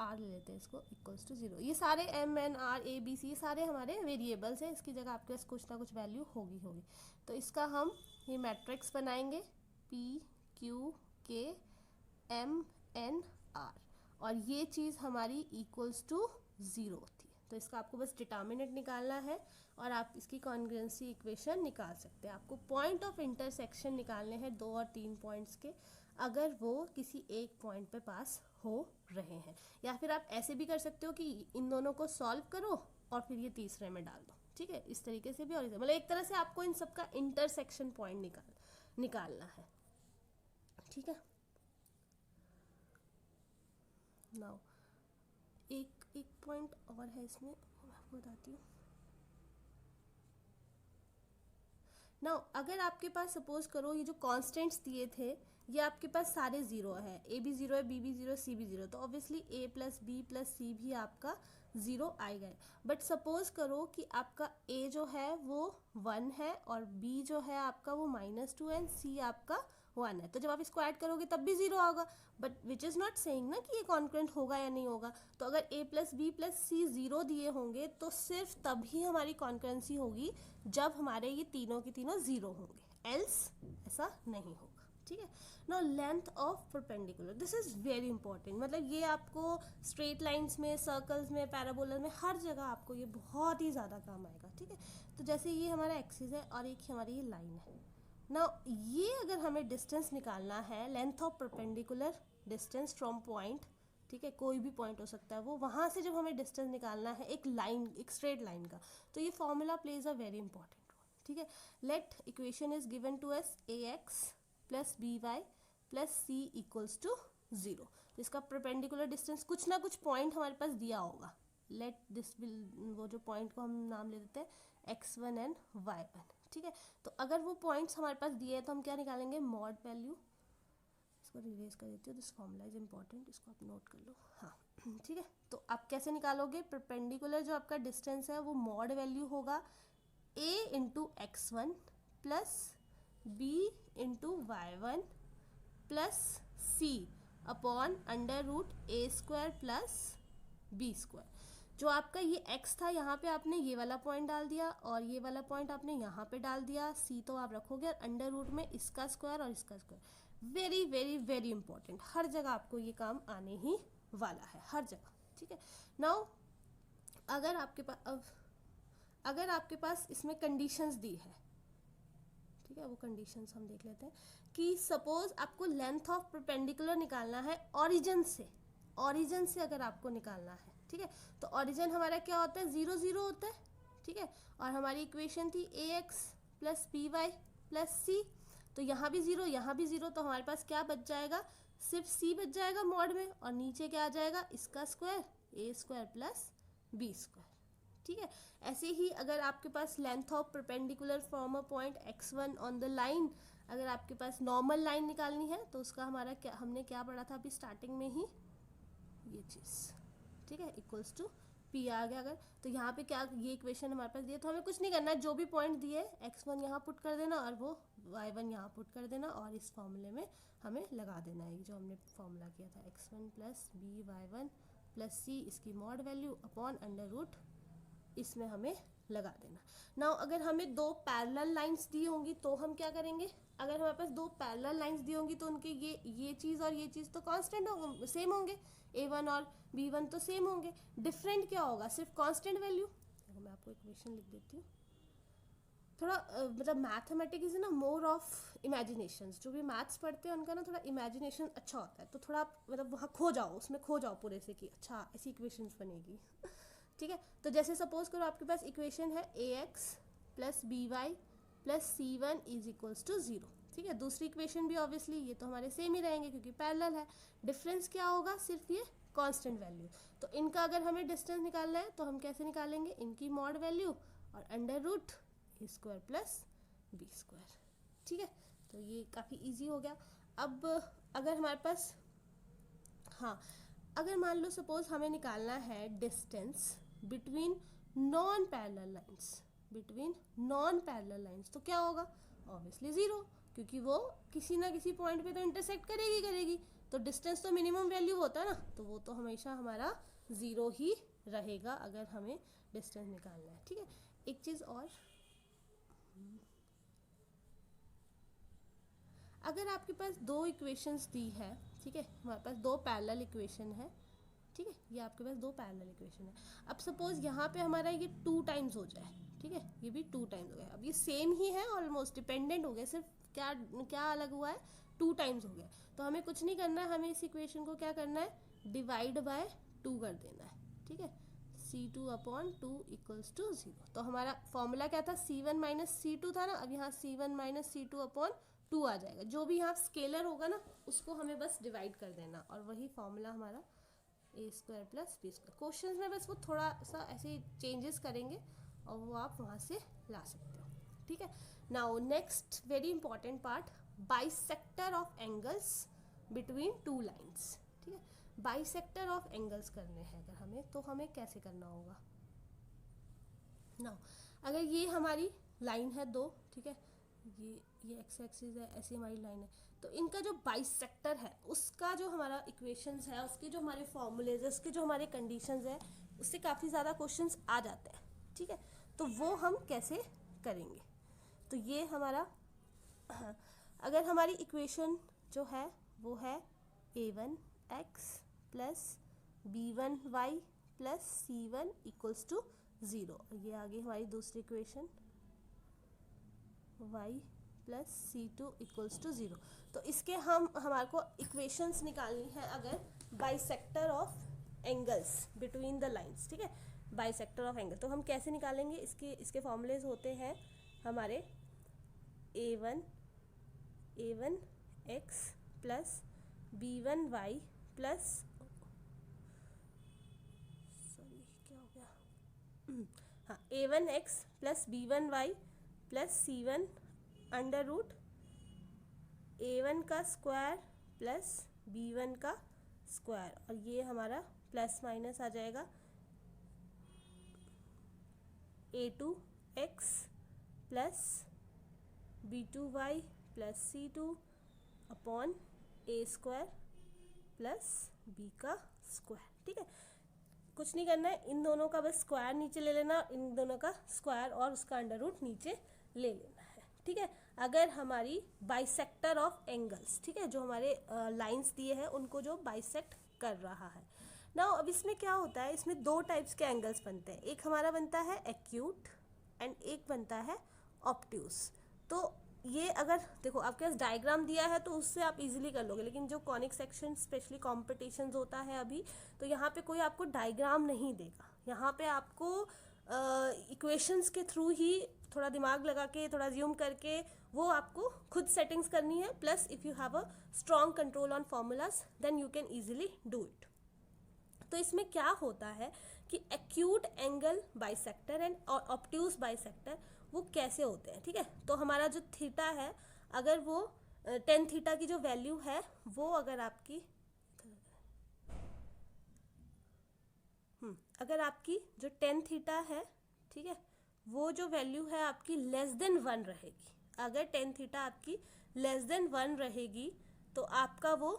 r ले लेते हैं इसको इक्वल्स टू 0। ये सारे m n r a b c सारे हमारे वेरिएबल्स हैं, इसकी जगह आपके पास कुछ ना कुछ वैल्यू होगी। तो इसका हम ये मैट्रिक्स बनाएंगे पी क्यू के एम एन आर, और ये चीज़ हमारी इक्वल्स टू 0 होती है। तो इसका आपको बस डिटर्मिनेंट निकालना है और आप इसकी कॉन्ग्रुएंसी इक्वेशन निकाल सकते हैं। आपको पॉइंट ऑफ इंटरसेक्शन निकालने हैं 2 और 3 पॉइंट्स के, अगर वो किसी एक पॉइंट पे पास हो रहे हैं। या फिर आप ऐसे भी कर सकते हो कि इन दोनों को सॉल्व करो और फिर ये तीसरे में डाल दो, ठीक है। इस तरीके से भी, और मतलब एक तरह से आपको इन सबका इंटरसेक्शन पॉइंट निकालना है, ठीक है। नाउ एक पॉइंट और है इसमें, मैं आपको बताती हूँ। नाउ अगर आपके पास सपोज करो ये जो कॉन्स्टेंट्स दिए थे ये आपके पास सारे 0 है, ए भी 0 है, बी भी 0 है, सी भी 0, तो ऑब्वियसली ए प्लस बी प्लस सी भी आपका 0 आएगा। बट सपोज करो कि आपका ए जो है वो 1 है और बी जो है आपका वो -2 एंड सी आपका 1 है, तो जब आप इसको ऐड करोगे तब भी 0 होगा, but which is not saying ना कि ये कॉन्करेंट होगा या नहीं होगा। तो अगर ए प्लस बी प्लस सी 0 दिए होंगे तो सिर्फ तभी हमारी कॉन्करेंसी होगी जब हमारे ये तीनों के तीनों 0 होंगे, एल्स ऐसा नहीं होगा, ठीक है। Now length of perpendicular, this is very important. मतलब ये आपको स्ट्रेट लाइंस में, सर्कल्स में, पैराबोला में, हर जगह आपको ये बहुत ही ज़्यादा काम आएगा, ठीक है। तो जैसे ये हमारा एक्सिस है और एक हमारी ये लाइन है। नाउ ये अगर हमें डिस्टेंस निकालना है, length of perpendicular distance from point, ठीक है, कोई भी पॉइंट हो सकता है वो, वहाँ से जब हमें डिस्टेंस निकालना है एक लाइन, एक स्ट्रेट लाइन का, तो ये formula plays a very important role, ठीक है। Let equation is given to us a x plus B Y plus c equals to 0। तो इसका परपेंडिकुलर डिस्टेंस कुछ ना कुछ पॉइंट हमारे पास दिया होगा। लेट दिस विल, वो जो पॉइंट को हम नाम ले देते हैं x1 एंड y1, ठीक है। तो अगर वो पॉइंट्स हमारे पास दिए हैं तो हम क्या निकालेंगे, मॉड वैल्यू। इसको रिवेज कर देती हूँ, दिस फॉर्मूला इज इंपॉर्टेंट, इसको आप नोट कर लो, हाँ, ठीक है। तो आप कैसे निकालोगे, परपेंडिकुलर जो आपका डिस्टेंस है वो मॉड वैल्यू होगा a into x1 plus b into y1 plus c upon under root A square plus B square. जो आपका ये x था यहाँ पे आपने ये वाला पॉइंट डाल दिया और ये वाला पॉइंट आपने यहाँ पे डाल दिया, c तो आप रखोगे और अंडर रूट में इसका स्क्वायर और इसका square. Very very very important, हर जगह आपको ये काम आने ही वाला है, हर जगह, ठीक है। नाउ अगर आपके पास इसमें कंडीशंस दी है, ठीक है, वो कंडीशंस हम देख लेते हैं कि सपोज आपको लेंथ ऑफ परपेंडिकुलर निकालना है ओरिजिन से अगर आपको निकालना है, ठीक है। तो ओरिजिन हमारा क्या होता है, 0 0 होता है, ठीक है। और हमारी इक्वेशन थी A x plus B Y plus C, तो यहाँ भी 0 यहाँ भी 0, तो हमारे पास क्या बच जाएगा, सिर्फ सी बच जाएगा मॉड में, और नीचे क्या आ जाएगा, इसका square A square plus B square, ठीक है। ऐसे ही अगर आपके पास length of perpendicular from a point x1 on the line, अगर आपके पास नॉर्मल लाइन निकालनी है तो उसका हमारा हमने क्या पढ़ा था अभी स्टार्टिंग में ही, ये चीज़, ठीक है, इक्वल्स टू P आ गया अगर, तो यहाँ पे क्या, ये इक्वेशन हमारे पास दिया, तो हमें कुछ नहीं करना है, जो भी पॉइंट दिए x1 यहाँ पुट कर देना और वो y1 यहाँ पुट कर देना और इस फॉर्मूले में हमें लगा देना है जो हमने फॉर्मूला किया था, x1 plus b y1 plus c इसकी mod value upon under root, इसमें हमें लगा देना। नाउ अगर हमें दो पैरेलल लाइंस दी होंगी तो हम क्या करेंगे, अगर हमारे पास दो पैरेलल लाइंस दी होंगी तो उनके ये चीज़ और ये चीज़ तो कांस्टेंट होंगे, सेम होंगे, a1 और b1 तो सेम होंगे, डिफरेंट क्या होगा, सिर्फ कांस्टेंट वैल्यू। देखो मैं आपको इक्वेशन लिख देती हूँ, थोड़ा मतलब मैथमेटिक्स इज ना मोर ऑफ इमेजिनेशन, जो भी मैथ्स पढ़ते हैं उनका ना थोड़ा इमेजिनेशन अच्छा होता है, तो थोड़ा आप मतलब वहाँ खो जाओ, उसमें खो जाओ पूरे से कि अच्छा ऐसी इक्वेशंस बनेगी। ठीक है, तो जैसे सपोज करो आपके पास इक्वेशन है ax plus B Y plus c one is equals to 0। ठीक है, दूसरी इक्वेशन भी ऑब्वियसली ये तो हमारे सेम ही रहेंगे क्योंकि पैरेलल है, डिफरेंस क्या होगा, सिर्फ ये कांस्टेंट वैल्यू। तो इनका अगर हमें डिस्टेंस निकालना है तो हम कैसे निकालेंगे, इनकी मॉड वैल्यू और अंडर रूट ए स्क्वायर प्लस बी स्क्वायर। ठीक है, तो ये काफ़ी इजी हो गया। अब अगर हमारे पास, हाँ अगर मान लो सपोज हमें निकालना है distance between non parallel lines, between non parallel lines, तो क्या होगा, ऑब्वियसली 0, क्योंकि वो किसी ना किसी पॉइंट पे तो इंटरसेक्ट करेगी, तो डिस्टेंस तो मिनिमम वैल्यू होता है ना, तो वो तो हमेशा हमारा 0 ही रहेगा अगर हमें डिस्टेंस निकालना है। ठीक है, एक चीज़ और, अगर आपके पास दो इक्वेशंस दी है, ठीक है, हमारे पास दो पैरेलल इक्वेशन है, ठीक है, ये आपके पास दो पैरेलल इक्वेशन है। अब सपोज यहाँ पे हमारा ये 2 टाइम्स हो जाए, ठीक है, ये भी 2 टाइम्स हो गया, अब ये सेम ही है ऑलमोस्ट, डिपेंडेंट हो गया, सिर्फ क्या क्या अलग हुआ है, 2 टाइम्स हो गया, तो हमें कुछ नहीं करना है, हमें इस इक्वेशन को क्या करना है, डिवाइड बाय 2 कर देना है। ठीक है, C2 अपॉन 2 इक्वल्स टू 0, तो हमारा फॉर्मूला क्या था, C1 माइनस C2 था ना, अब यहाँ C1 माइनस C2 अपॉन 2 आ जाएगा, जो भी यहाँ स्केलर होगा ना उसको हमें बस डिवाइड कर देना और वही फॉर्मूला हमारा A square plus B square. Question में बस वो थोड़ा सा ऐसे चेंजेस करेंगे और वो आप वहाँ से ला सकते हो। ठीक है, now next very important part, bisector of angles between 2 lines. ठीक है, बाइसेक्टर ऑफ एंगल्स करने हैं अगर हमें, तो हमें कैसे करना होगा। नाउ अगर ये हमारी लाइन है 2, ठीक है, ये एक्स एक्सिस है, ऐसी हमारी लाइन है, तो इनका जो बाइसेक्टर है उसका जो हमारा इक्वेशंस है, उसके जो हमारे फॉर्मूलेज है, उसके जो हमारे कंडीशंस है, उससे काफ़ी ज़्यादा क्वेश्चंस आ जाते हैं। ठीक है, तो वो हम कैसे करेंगे, तो ये हमारा अगर हमारी इक्वेशन जो है वो है a1x plus b1y plus c1 equals to 0, ये आ गई हमारी दूसरी equation y plus C2 equals to 0। तो इसके हमारे को इक्वेशंस निकालनी है अगर bisector of angles between the lines. ठीक है, बाइसेक्टर ऑफ एंगल तो हम कैसे निकालेंगे, इसके फॉर्मूलेज होते हैं हमारे a1x plus b1y plus, sorry क्या हो गया, हाँ a1x plus b1y plus c1 under root a1 का स्क्वायर प्लस b1 का स्क्वायर, और ये हमारा प्लस माइनस आ जाएगा a2x plus b2y plus c2 upon a square plus b का स्क्वायर। ठीक है, कुछ नहीं करना है, इन दोनों का बस स्क्वायर नीचे ले लेना, इन दोनों का स्क्वायर और उसका अंडर रूट नीचे ले लेना है। ठीक है, अगर हमारी बाइसेक्टर ऑफ एंगल्स, ठीक है, जो हमारे लाइंस दिए हैं उनको जो बाइसेक्ट कर रहा है ना, अब इसमें क्या होता है, इसमें 2 टाइप्स के एंगल्स बनते हैं, एक हमारा बनता है एक्यूट एंड एक बनता है ऑब्ट्यूस। तो ये अगर देखो आपके पास डायग्राम दिया है तो उससे आप इजीली कर लोगे, लेकिन जो कॉनिक सेक्शन स्पेशली कॉम्पिटिशन्स होता है अभी, तो यहाँ पे कोई आपको डायग्राम नहीं देगा, यहाँ पे आपको इक्वेशंस के थ्रू ही थोड़ा दिमाग लगा के, थोड़ा ज्यूम करके वो आपको खुद सेटिंग्स करनी है, plus if you have a strong control on formulas then you can easily do it. तो इसमें क्या होता है कि acute angle bisector and obtuse bisector वो कैसे होते हैं। ठीक है, तो हमारा जो थीटा है, अगर वो 10 थीटा की जो वैल्यू है वो अगर आपकी अगर आपकी जो टेन थीटा है, ठीक है, वो जो वैल्यू है आपकी लेस देन 1 रहेगी, अगर टेन थीटा आपकी लेस देन 1 रहेगी तो आपका वो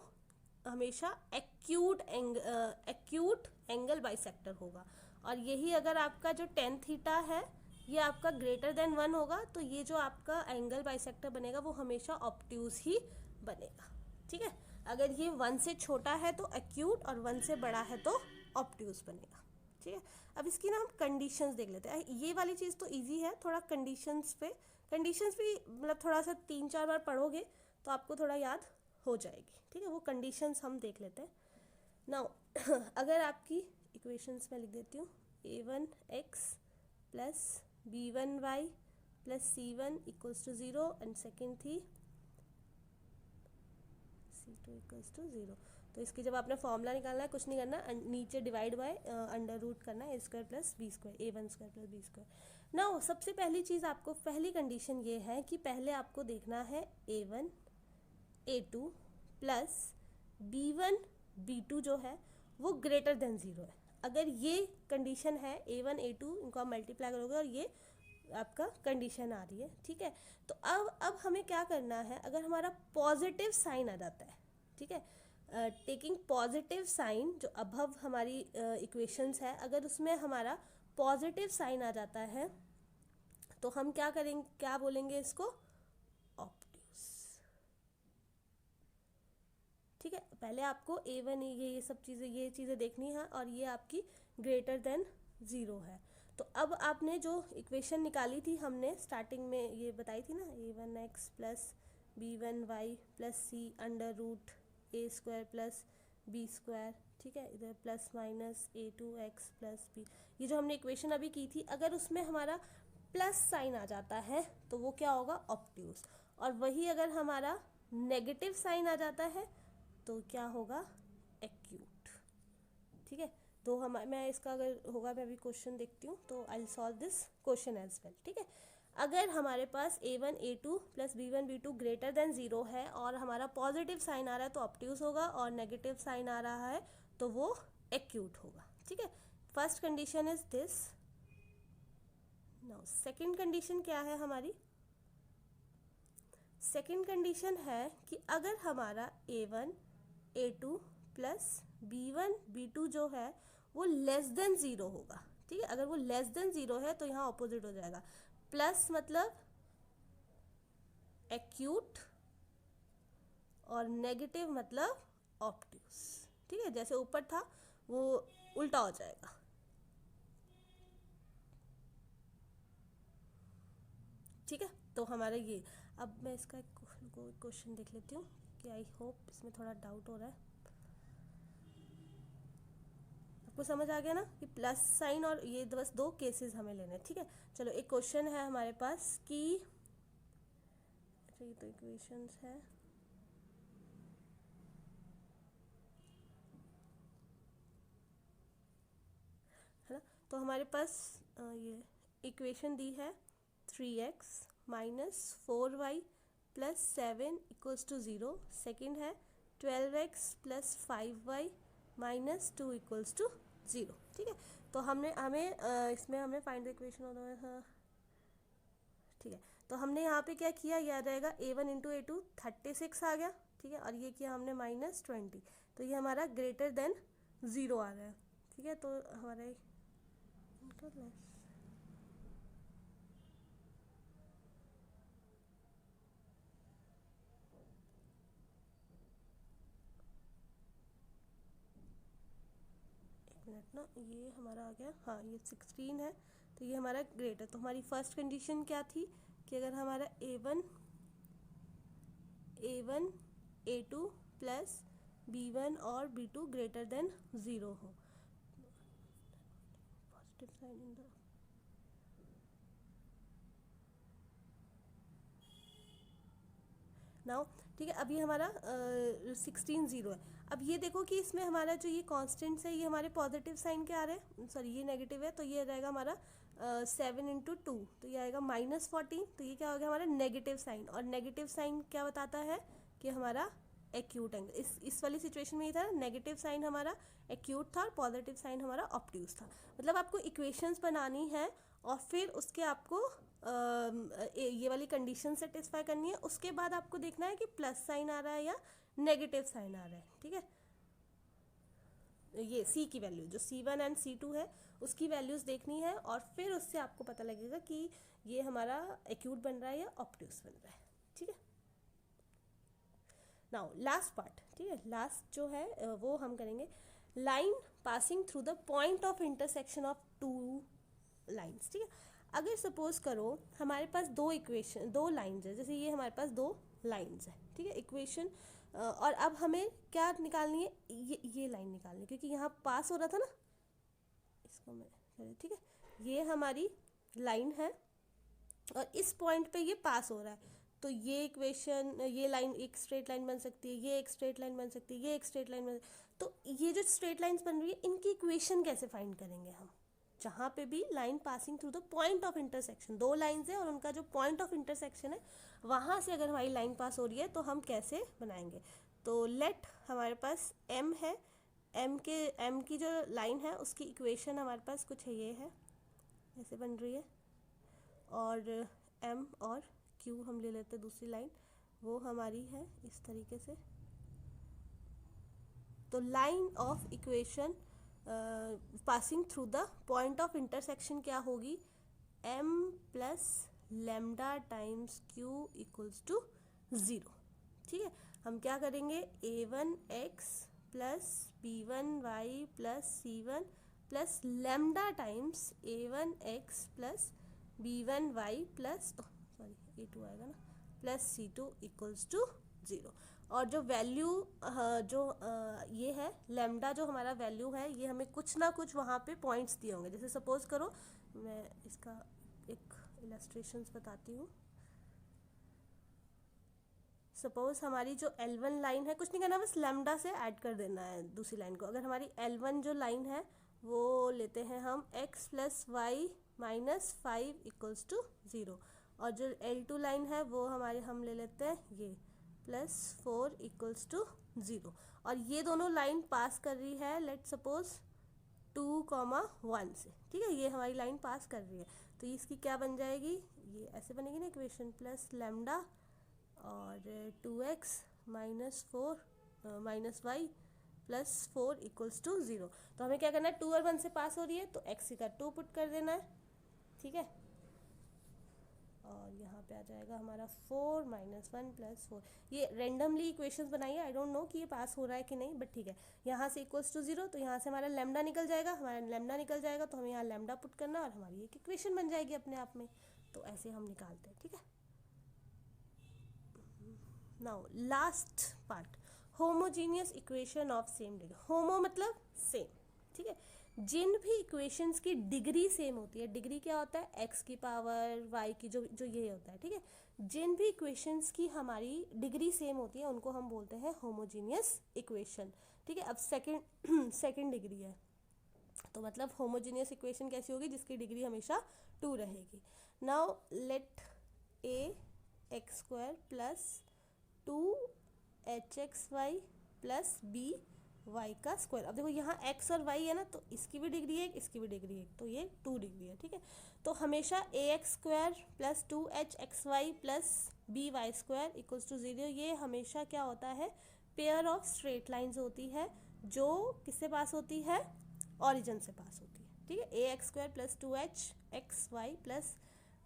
हमेशा एक्यूट एंगल बाइसेक्टर होगा। और यही अगर आपका जो टेन थीटा है ये आपका ग्रेटर देन 1 होगा तो ये जो आपका एंगल बाइसेक्टर बनेगा वो हमेशा ऑब्ट्यूज ही बनेगा। ठीक है, अगर ये 1 से छोटा है तो एक्यूट और 1 से बड़ा है तो ऑब्ट्यूज बनेगा। ठीक है, अब इसकी ना हम कंडीशंस देख लेते हैं। ये वाली चीज़ तो इजी है, थोड़ा कंडीशंस भी मतलब थोड़ा सा 3-4 बार पढ़ोगे तो आपको थोड़ा याद हो जाएगी। ठीक है, वो कंडीशंस हम देख लेते हैं नाउ। अगर आपकी इक्वेशंस में लिख देती हूँ a1x plus b1y plus c1 equals to 0 and second थी c2 इक्वल्स टू 0, तो इसकी जब आपने फॉर्मूला निकालना है कुछ नहीं करना, नीचे डिवाइड बाय अंडर रूट करना है, a square plus b square, a1 square plus b square. Now सबसे पहली चीज़ आपको, पहली कंडीशन ये है कि पहले आपको देखना है a1 a2 plus b1 b2 जो है वो ग्रेटर देन 0 है। अगर ये कंडीशन है a1 a2 इनको आप मल्टीप्लाई करोगे और ये आपका कंडीशन आ रही है। ठीक है, तो अब हमें क्या करना है, अगर हमारा पॉजिटिव साइन आ जाता है, ठीक है, टेकिंग पॉजिटिव साइन, जो अबव हमारी इक्वेशंस है, अगर उसमें हमारा पॉजिटिव साइन आ जाता है तो हम क्या करेंगे, क्या बोलेंगे इसको, ऑब्ट्यूज। ठीक है, पहले आपको a1 ये सब चीज़ें, ये चीज़ें देखनी है और ये आपकी ग्रेटर देन 0 है। तो अब आपने जो इक्वेशन निकाली थी हमने स्टार्टिंग में ये बताई थी ना, a1x plus b1y plus c under root a square plus b square, ठीक है, इधर plus minus a2x plus b, ये जो हमने इक्वेशन अभी की थी, अगर उसमें हमारा प्लस साइन आ जाता है तो वो क्या होगा, ऑब्ट्यूज। और वही अगर हमारा नेगेटिव साइन आ जाता है तो क्या होगा, एक्यूट। ठीक है, तो मैं इसका अगर होगा, मैं अभी क्वेश्चन देखती हूँ तो I will solve this question as well. ठीक है, अगर हमारे पास a1 a2 plus b1 b2 greater than 0 है और हमारा पॉजिटिव साइन आ रहा है तो ऑब्ट्यूज होगा, और नेगेटिव साइन आ रहा है तो वो एक्यूट होगा। ठीक है, first condition is this. Now second condition क्या है हमारी, सेकेंड कंडीशन है कि अगर हमारा a1 a2 plus b1 b2 जो है वो लेस देन 0 होगा। ठीक है, अगर वो लेस देन 0 है तो यहाँ ऑपोजिट हो जाएगा, प्लस मतलब एक्यूट और नेगेटिव मतलब ऑब्ट्यूज। ठीक है, जैसे ऊपर था वो उल्टा हो जाएगा। ठीक है, तो हमारा ये, अब मैं इसका एक क्वेश्चन देख लेती हूँ कि आई होप इसमें थोड़ा डाउट हो रहा है। आपको समझ आ गया ना कि प्लस साइन, और ये बस दो केसेस हमें लेने हैं। ठीक है, चलो एक क्वेश्चन है हमारे पास कि, अच्छा ये तो इक्वेशंस है, ना, तो हमारे पास ये इक्वेशन दी है 3x minus 4y plus 7 equals to 0, second है 12x plus 5y minus 2 equals to 0। ठीक है, तो हमें इसमें हमें फाइंड द इक्वेशन होना है। ठीक है, तो हमने यहाँ पे क्या किया, याद रहेगा a1 इंटू a2 36 आ गया। ठीक है, और ये किया हमने माइनस 20, तो ये हमारा ग्रेटर देन 0 आ रहा है। ठीक है, तो हमारे मिनट ना, ये हमारा आ गया, हाँ ये 16 है, तो ये हमारा ग्रेटर। तो हमारी फर्स्ट कंडीशन क्या थी कि अगर हमारा a1 a2 प्लस b1 और b2 ग्रेटर देन 0 हो, positive sign in the, now ठीक है, अभी हमारा 16 0 है। अब ये देखो कि इसमें हमारा जो ये कॉन्स्टेंट्स है ये हमारे पॉजिटिव साइन के आ रहे हैं, सॉरी ये नेगेटिव है, तो ये रहेगा हमारा 7 इंटू 2, तो ये आएगा -14, तो ये क्या हो गया हमारा नेगेटिव साइन, और नेगेटिव साइन क्या बताता है कि हमारा एक्यूट एंगल। इस वाली सिचुएशन में ये था नेगेटिव साइन हमारा एक्यूट था और पॉजिटिव साइन हमारा ऑब्ट्यूज था। मतलब आपको इक्वेशंस बनानी है और फिर उसके आपको ये वाली कंडीशन सेटिस्फाई करनी है। उसके बाद आपको देखना है कि प्लस साइन आ रहा है या नेगेटिव साइन आ रहा है। ठीक है, ये C की वैल्यू जो C1 एंड C2 है उसकी वैल्यूज़ देखनी है और फिर उससे आपको पता लगेगा कि ये हमारा एक्यूट बन रहा है या ऑब्ट्यूज बन रहा है। ठीक है, नाउ लास्ट पार्ट। ठीक है, लास्ट जो है वो हम करेंगे line passing through the point of intersection of two lines. ठीक है, अगर सपोज करो हमारे पास दो लाइन्स है, जैसे ये हमारे पास दो लाइन्स है। ठीक है, इक्वेशन और अब हमें क्या निकालनी है, ये लाइन निकालनी है क्योंकि यहाँ पास हो रहा था ना, इसको मैं ठीक है, ये हमारी लाइन है और इस पॉइंट पे ये पास हो रहा है। तो ये इक्वेशन, ये लाइन एक स्ट्रेट लाइन बन सकती है, ये एक स्ट्रेट लाइन बन सकती है, ये एक स्ट्रेट लाइन बन। तो ये जो स्ट्रेट लाइन्स बन रही है इनकी इक्वेशन कैसे फाइंड करेंगे हम, जहाँ पे भी line passing through the point of intersection, दो लाइन्स है और उनका जो पॉइंट ऑफ इंटरसेक्शन है वहाँ से अगर हमारी लाइन पास हो रही है तो हम कैसे बनाएंगे। तो लेट हमारे पास m है, m की जो लाइन है उसकी इक्वेशन हमारे पास कुछ है, ये है, ऐसे बन रही है। और m और q हम ले लेते हैं दूसरी लाइन, वो हमारी है इस तरीके से। तो line of equation passing through the point of intersection क्या होगी, m plus lambda times q equals to 0। ठीक है, हम क्या करेंगे, a1x plus b1y plus c1 plus lambda times a1x plus b1y plus sorry a2 आएगा ना, प्लस c2 इक्वल्स टू 0। और जो वैल्यू ये है लेमडा, जो हमारा वैल्यू है ये हमें कुछ ना कुछ वहाँ पे पॉइंट्स दिए होंगे। जैसे सपोज करो, मैं इसका एक इलस्ट्रेशंस बताती हूँ। सपोज हमारी जो L1 लाइन है, कुछ नहीं करना, बस लेमडा से ऐड कर देना है दूसरी लाइन को। अगर हमारी L1 जो लाइन है वो लेते हैं हम x plus y minus 5 equals to 0, और जो L2 लाइन है वो हमारे हम ले लेते हैं ये प्लस 4 इक्वल्स टू 0। और ये दोनों लाइन पास कर रही है लेट सपोज 2,1 से। ठीक है, ये हमारी लाइन पास कर रही है, तो इसकी क्या बन जाएगी, ये ऐसे बनेगी ना इक्वेशन, प्लस लेमडा और 2x minus 4 minus y plus 4 equals to 0। तो हमें क्या करना है, 2 और 1 से पास हो रही है तो x का 2 पुट कर देना है। ठीक है, और यहाँ पे आ जाएगा हमारा 4 माइनस 1 प्लस 4। ये रेंडमली इक्वेशंस बनाइए, आई डोंट नो कि ये पास हो रहा है कि नहीं, बट ठीक है। यहाँ से इक्वल्स टू 0, तो यहाँ से हमारा लेमडा निकल जाएगा, तो हमें यहाँ लेमडा पुट करना और हमारी एक इक्वेशन बन जाएगी अपने आप में। तो ऐसे हम निकालते हैं। ठीक है, now last part, homogeneous equation of same degree. Homo मतलब सेम। ठीक है, जिन भी इक्वेशंस की डिग्री सेम होती है, डिग्री क्या होता है, x की पावर y की जो जो ये होता है। ठीक है, जिन भी इक्वेशंस की हमारी डिग्री सेम होती है उनको हम बोलते हैं होमोजीनियस इक्वेशन। ठीक है, अब सेकंड डिग्री है तो मतलब होमोजीनियस इक्वेशन कैसी होगी, जिसकी डिग्री हमेशा 2 रहेगी। Now let a x square plus 2hxy plus b y का स्क्वायर। अब देखो यहाँ x और y है ना, तो इसकी भी डिग्री है, इसकी भी डिग्री है, तो ये 2 डिग्री है। ठीक है, तो हमेशा ax square plus 2hxy plus by square equals to 0, ये हमेशा क्या होता है, पेयर ऑफ स्ट्रेट लाइंस होती है जो किससे पास होती है, ओरिजिन से पास होती है। ठीक है, ax square plus 2hxy plus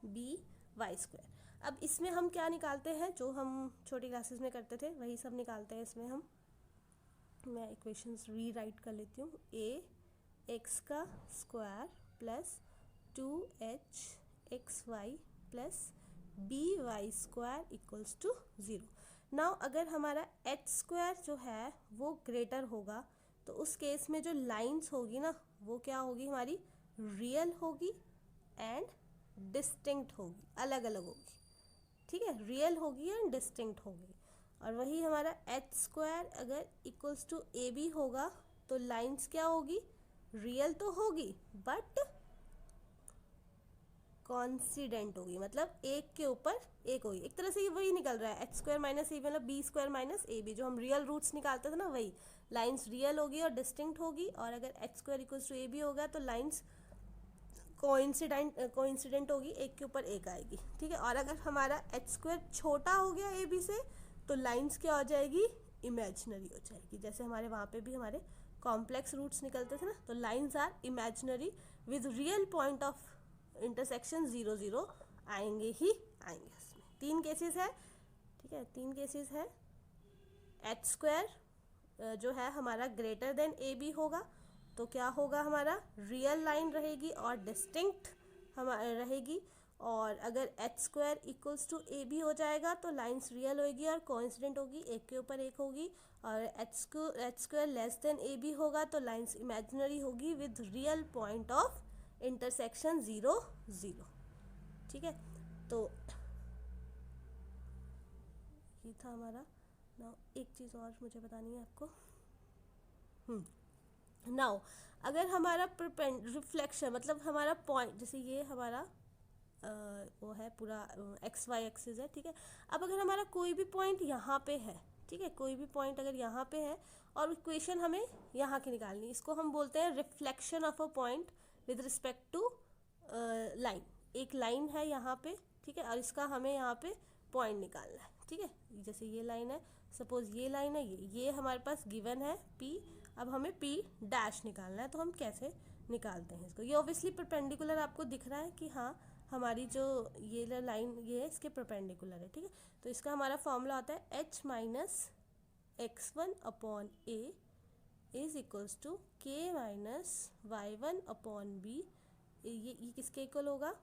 by square. अब इसमें हम क्या निकालते हैं, जो हम छोटी क्लासेस में करते थे वही सब निकालते हैं इसमें हम। मैं इक्वेशंस रीराइट कर लेती हूँ, ax का square plus 2hxy plus by square equals to 0। Now अगर हमारा h स्क्वायर जो है वो ग्रेटर होगा तो उस केस में जो लाइंस होगी ना वो क्या होगी, हमारी रियल होगी एंड डिस्टिंक्ट होगी, अलग अलग होगी। ठीक है, रियल होगी एंड डिस्टिंक्ट होगी। और वही हमारा h स्क्वायर अगर इक्वल्स टू ए बी होगा तो लाइंस क्या होगी, रियल तो होगी बट कॉन्सिडेंट होगी, मतलब एक के ऊपर एक होगी। एक तरह से ये वही निकल रहा है, एच स्क्वायर माइनस ए मतलब b square minus a b, जो हम रियल रूट्स निकालते थे ना वही। लाइंस रियल होगी और डिस्टिंक्ट होगी, और अगर h square equals to a b होगा तो लाइंस कोइंसिडेंट होगी, एक के ऊपर एक आएगी, ठीक है। और अगर हमारा एच स्क्वायर छोटा हो गया ए बी से तो लाइंस क्या हो जाएगी, इमेजिनरी हो जाएगी। जैसे हमारे वहाँ पे भी हमारे कॉम्प्लेक्स रूट्स निकलते थे ना, तो lines are imaginary with real point of intersection 0 0 आएंगे ही आएंगे। उसमें 3 केसेस है, ठीक है, 3 केसेस है। एच स्क्वायर जो है हमारा ग्रेटर देन ए बी होगा तो क्या होगा, हमारा रियल लाइन रहेगी और डिस्टिंक्ट हमारा रहेगी। और अगर h square equals to a b हो जाएगा तो लाइंस रियल होगी और कोइंसिडेंट होगी, एक के ऊपर एक होगी। और h square less than a b होगा तो लाइंस इमेजिनरी होगी with real point of intersection 0 0, ठीक है। तो ये था हमारा। नाउ एक चीज़ और मुझे बतानी है आपको। नाउ अगर हमारा रिफ्लेक्शन मतलब हमारा पॉइंट, जैसे ये हमारा वो है पूरा एक्स वाई एक्सिस है, ठीक है। अब अगर हमारा कोई भी पॉइंट यहाँ पे है, ठीक है, कोई भी पॉइंट अगर यहाँ पे है और इक्वेशन हमें यहाँ की निकालनी, इसको हम बोलते हैं reflection of a point with respect to line. एक लाइन है यहाँ पे, ठीक है, और इसका हमें यहाँ पे पॉइंट निकालना है, ठीक है। जैसे ये लाइन है, सपोज ये लाइन है, ये हमारे पास गिवन है P। अब हमें P डैश निकालना है, तो हम कैसे निकालते हैं इसको। ये ऑब्वियसली परपेंडिकुलर आपको दिख रहा है कि हाँ हमारी जो ये लाइन ये है इसके परपेंडिकुलर है, ठीक है। तो इसका हमारा फॉर्मूला होता है h minus x1 upon a is equals to k minus y1 upon b. ये किसके इक्वल होगा,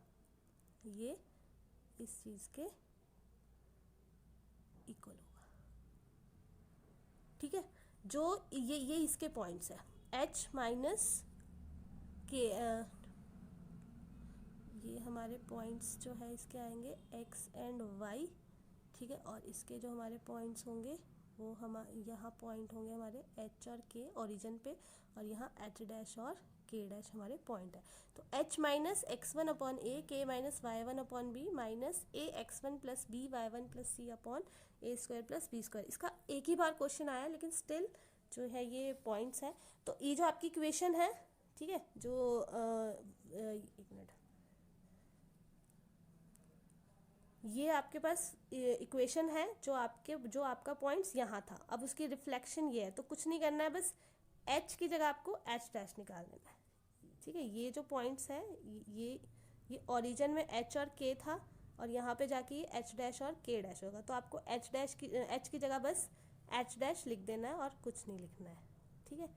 ये इस चीज़ के इक्वल होगा, ठीक है। जो ये इसके पॉइंट्स है, h माइनस के ये हमारे पॉइंट्स जो है इसके आएंगे x एंड y, ठीक है। और इसके जो हमारे पॉइंट्स होंगे वो हम यहाँ पॉइंट होंगे हमारे h और k ओरिजिन पे, और यहाँ h डैश और k डैश हमारे पॉइंट है। तो h minus x1 upon a, k minus y1 upon b, minus a x1 plus b y1 plus c upon a square plus B square. इसका एक ही बार question आया लेकिन स्टिल जो है ये पॉइंट्स है। तो ये जो आपकी इक्वेशन है, ठीक है, जो एक मिनट, ये आपके पास इक्वेशन है जो आपका पॉइंट्स यहाँ था। अब उसकी रिफ्लेक्शन ये है, तो कुछ नहीं करना है, बस h की जगह आपको h डैश निकाल देना है, ठीक है। ये जो पॉइंट्स है ये ओरिजिन में h और k था, और यहाँ पे जाके ये h डैश और k डैश होगा। तो आपको h की जगह बस h डैश लिख देना है और कुछ नहीं लिखना है, ठीक है।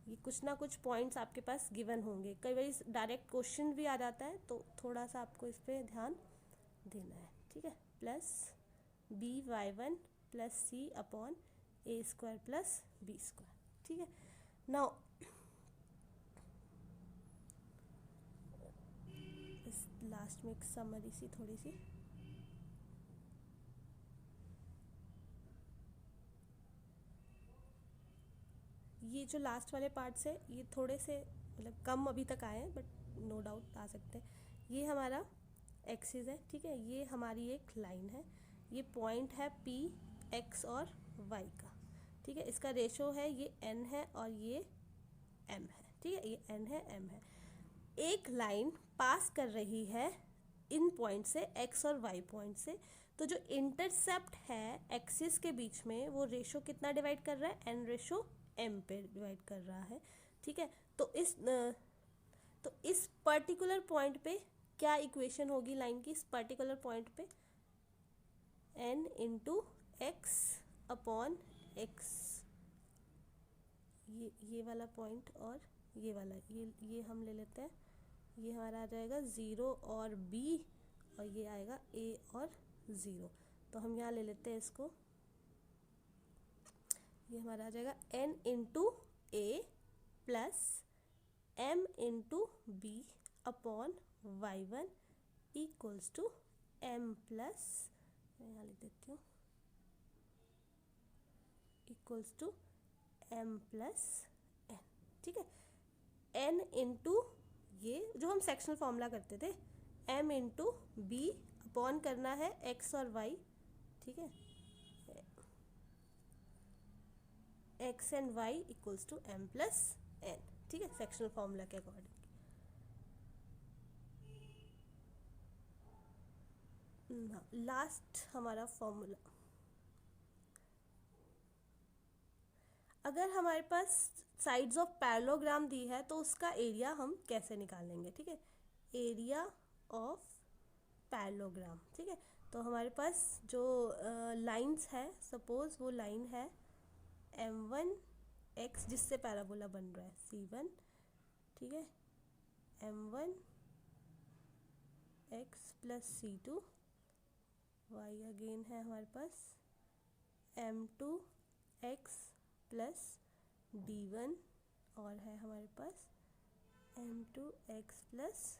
ये कुछ ना कुछ पॉइंट्स आपके पास गिवन होंगे, कई बार डायरेक्ट क्वेश्चन भी आ जाता है, तो थोड़ा सा आपको इस पर ध्यान देना है, ठीक है। Plus b y1 plus C upon a square plus B square, ठीक है। नाउ इस लास्ट में एक समरी सी थोड़ी सी, ये जो लास्ट वाले पार्ट्स है ये थोड़े से मतलब कम अभी तक आए हैं, बट नो डाउट आ सकते हैं। ये हमारा एक्सिस है, ठीक है, ये हमारी एक लाइन है, ये पॉइंट है P x और y का, ठीक है। इसका रेशो है ये n है और ये m है, ठीक है, ये n है m है। एक लाइन पास कर रही है इन पॉइंट से, x और y पॉइंट से, तो जो इंटरसेप्ट है एक्सिस के बीच में वो रेशो कितना डिवाइड कर रहा है, n रेशो m पे डिवाइड कर रहा है, ठीक है। तो इस पर्टिकुलर पॉइंट पे क्या इक्वेशन होगी लाइन की, इस पर्टिकुलर पॉइंट पे n into x upon x, ये वाला पॉइंट और ये वाला ये हम ले लेते हैं, ये हमारा आ जाएगा 0 और b, और ये आएगा a और 0। तो हम यहाँ ले लेते हैं इसको, ये हमारा आ जाएगा n into a plus m into b upon y1 equals to m plus, मैं यहाँ लिख देती हूँ, equals to m plus n, ठीक है। n इंटू ये जो हम सेक्शनल फॉर्मूला करते थे, m इंटू बी अपॉन करना है x और y, ठीक है, x and y equals to m plus n, ठीक है, सेक्शनल फॉर्मूला के अकॉर्डिंग। लास्ट हमारा फॉर्मूला, अगर हमारे पास साइड्स ऑफ पैरेललोग्राम दी है तो उसका एरिया हम कैसे निकालेंगे, ठीक है, एरिया ऑफ पैरेललोग्राम, ठीक है। तो हमारे पास जो लाइंस है, सपोज वो लाइन है m1x जिससे पैराबोला बन रहा है c1, ठीक है, m1x plus c2, y again है हमारे पास m2x प्लस d1, और है हमारे पास m2x प्लस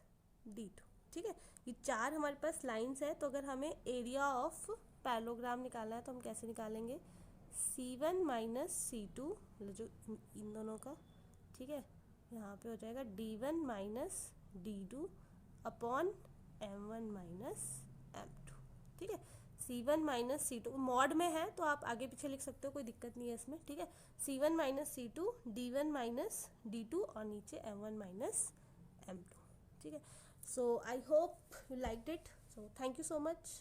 d2, ठीक है। ये चार हमारे पास लाइंस है, तो अगर हमें एरिया ऑफ पैरेललोग्राम निकालना है तो हम कैसे निकालेंगे, c1 माइनस c2, मतलब जो इन दोनों का, ठीक है, यहाँ पे हो जाएगा d1 minus d2 upon m1 minus m2, ठीक है। c1 माइनस c2 मॉड में है तो आप आगे पीछे लिख सकते हो, कोई दिक्कत नहीं है इसमें, ठीक है। c1 minus c2, d1 minus d2 और नीचे m1 माइनस m2, ठीक है। So I hope you liked it. So thank you so much.